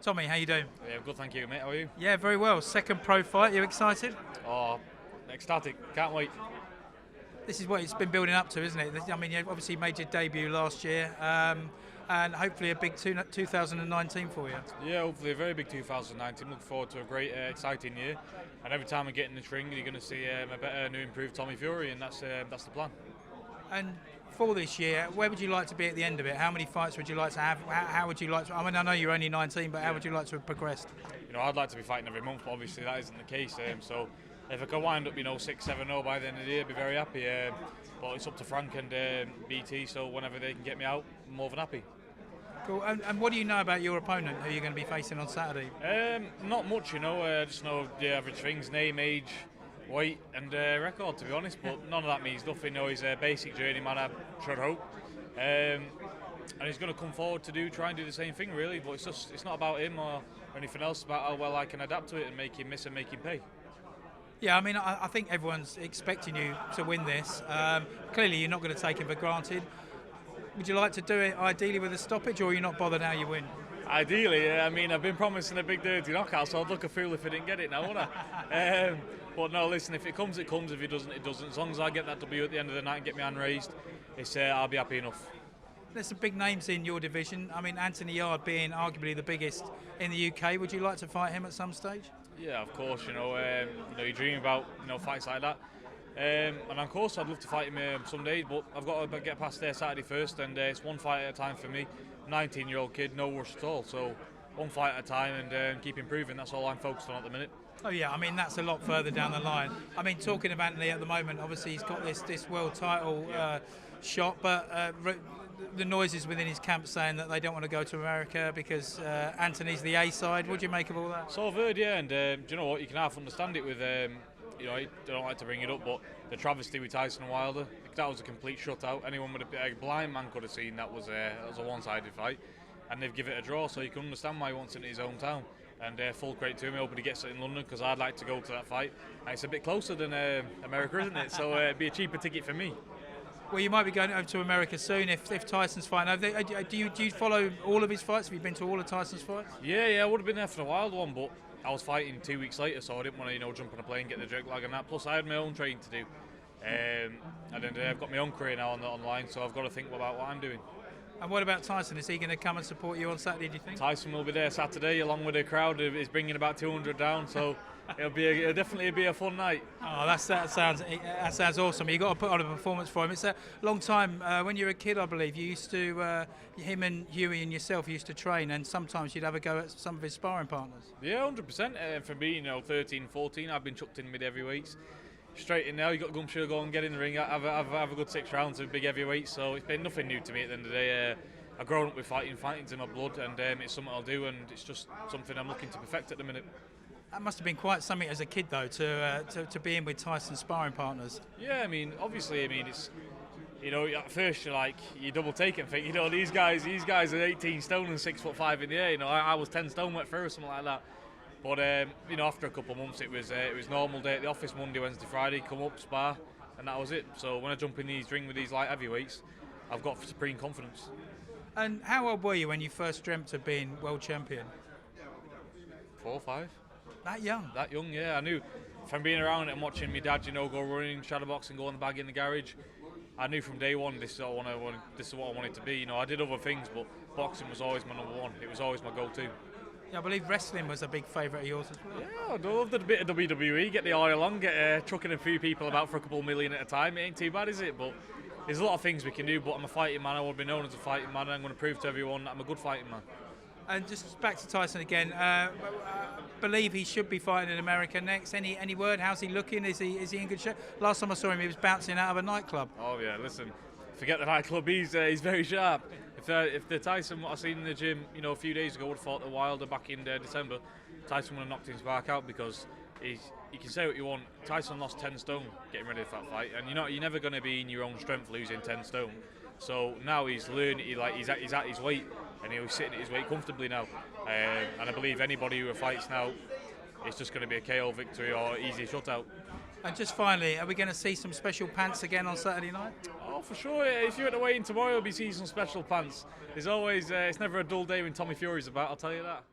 Tommy, how you doing? Yeah, good, thank you, mate. How are you? Yeah, very well. Second pro fight. You excited? Oh, ecstatic. Can't wait. This is what it's been building up to, isn't it? I mean, you obviously made your debut last year, and hopefully a big 2019 for you. Yeah, hopefully a very big 2019. Looking forward to a great, exciting year. And every time I get in the ring, you're going to see a better, new, improved Tommy Fury, and that's the plan. And for this year, where would you like to be at the end of it? How many fights would you like to have? How would you like to? I mean, I know you're only 19, but how would you like to have progressed? I'd like to be fighting every month, but obviously that isn't the case. So if I could wind up, 6-7-0 by the end of the year, I'd be very happy. But it's up to Frank and BT, so whenever they can get me out, I'm more than happy. Cool. And what do you know about your opponent, who you're going to be facing on Saturday? Not much, I just know the average things: name, age, weight, and record. To be honest, but none of that means nothing. He's a basic journeyman, I should hope. And he's going to come forward to try and do the same thing, really. But it's not about him or anything else. It's about how well I can adapt to it and make him miss and make him pay. Yeah, I mean, I think everyone's expecting you to win this. Clearly, you're not going to take it for granted. Would you like to do it ideally with a stoppage, or are you not bothered how you win? Ideally, yeah. I mean, I've been promising a big dirty knockout, so I'd look a fool if I didn't get it now, wouldn't I? But no, listen, if it comes, it comes. If it doesn't, it doesn't. As long as I get that W at the end of the night and get my hand raised, I'll be happy enough. There's some big names in your division. I mean, Anthony Yarde being arguably the biggest in the UK. Would you like to fight him at some stage? Yeah, of course. You dream about fights like that. And of course I'd love to fight him someday, but I've got to get past there Saturday first, and it's one fight at a time for me. 19-year-old kid, no rush at all, so one fight at a time and keep improving. That's all I'm focused on at the minute. Oh yeah, I mean that's a lot further down the line. I mean, talking of Anthony at the moment, obviously he's got this world title shot, but the noises within his camp saying that they don't want to go to America because Anthony's the A side. What do you make of all that? So I've heard, yeah, and do you know what? You can half understand it with. I don't like to bring it up, but the travesty with Tyson and Wilder, that was a complete shutout. Anyone with a blind man could have seen that was a one-sided fight, and they've given it a draw. So you can understand why he wants it in his hometown. And full credit to him. I hope he gets it in London because I'd like to go to that fight. And it's a bit closer than America, isn't it? So it'd be a cheaper ticket for me. Well, you might be going over to America soon if Tyson's fighting over there. Do you follow all of his fights? Have you been to all of Tyson's fights? Yeah, I would have been there for the Wild one, but I was fighting 2 weeks later, so I didn't want to, jump on a plane, get the jet lag and that. Plus, I had my own training to do, and then I've got my own career now online, so I've got to think about what I'm doing. And what about Tyson? Is he going to come and support you on Saturday, do you think? Tyson will be there Saturday, along with a crowd. He's bringing about 200 down, so it'll definitely be a fun night. Oh, that sounds awesome. You've got to put on a performance for him. It's a long time. When you were a kid, I believe, you used to, him and Huey and yourself used to train, and sometimes you'd have a go at some of his sparring partners. Yeah, 100%. For me, 13, 14, I've been chucked in mid-heavyweights. Straight in now, you got Gumshoe, go and get in the ring, have a good 6 rounds of big heavyweights. So it's been nothing new to me at the end of the day. I've grown up with fighting's in my blood, and it's something I'll do, and it's just something I'm looking to perfect at the minute. That must have been quite something as a kid, though, to be in with Tyson's sparring partners. Yeah, obviously, it's, at first you double take it and think, these guys are 18 stone and 6'5" in the air. I was 10 stone wet through or something like that. But after a couple of months, it was normal day at the office, Monday, Wednesday, Friday, come up, spar, and that was it. So when I jump in these ring with these light heavyweights, I've got supreme confidence. And how old were you when you first dreamt of being world champion? 4 or 5. That young? That young, yeah. I knew from being around it and watching my dad, go running, shadowboxing, go on the bag in the garage. I knew from day one this is what I wanted to be. I did other things, but boxing was always my number one. It was always my go-to. Yeah, I believe wrestling was a big favourite of yours as well. Yeah, I loved a bit of WWE, get the oil on, get trucking a few people about for a couple of million at a time. It ain't too bad, is it? But there's a lot of things we can do, but I'm a fighting man. I want to be known as a fighting man, and I'm going to prove to everyone that I'm a good fighting man. And just back to Tyson again, believe he should be fighting in America next. Any word? How's he looking? Is he in good shape? Last time I saw him, he was bouncing out of a nightclub. Oh yeah, listen, forget the nightclub. He's very sharp. If the Tyson what I seen in the gym, a few days ago would have fought the Wilder back in December, Tyson would have knocked his spark out because you can say what you want. Tyson lost 10 stone getting ready for that fight, and you're never going to be in your own strength losing 10 stone. So now he's learned. He's at his weight, and he's sitting at his weight comfortably now. And I believe anybody who fights now, it's just going to be a KO victory or easy shutout. And just finally, are we going to see some special pants again on Saturday night? Oh, for sure. If you're at the weigh-in tomorrow, you'll be seeing some special pants. There's always, it's never a dull day when Tommy Fury's about, I'll tell you that.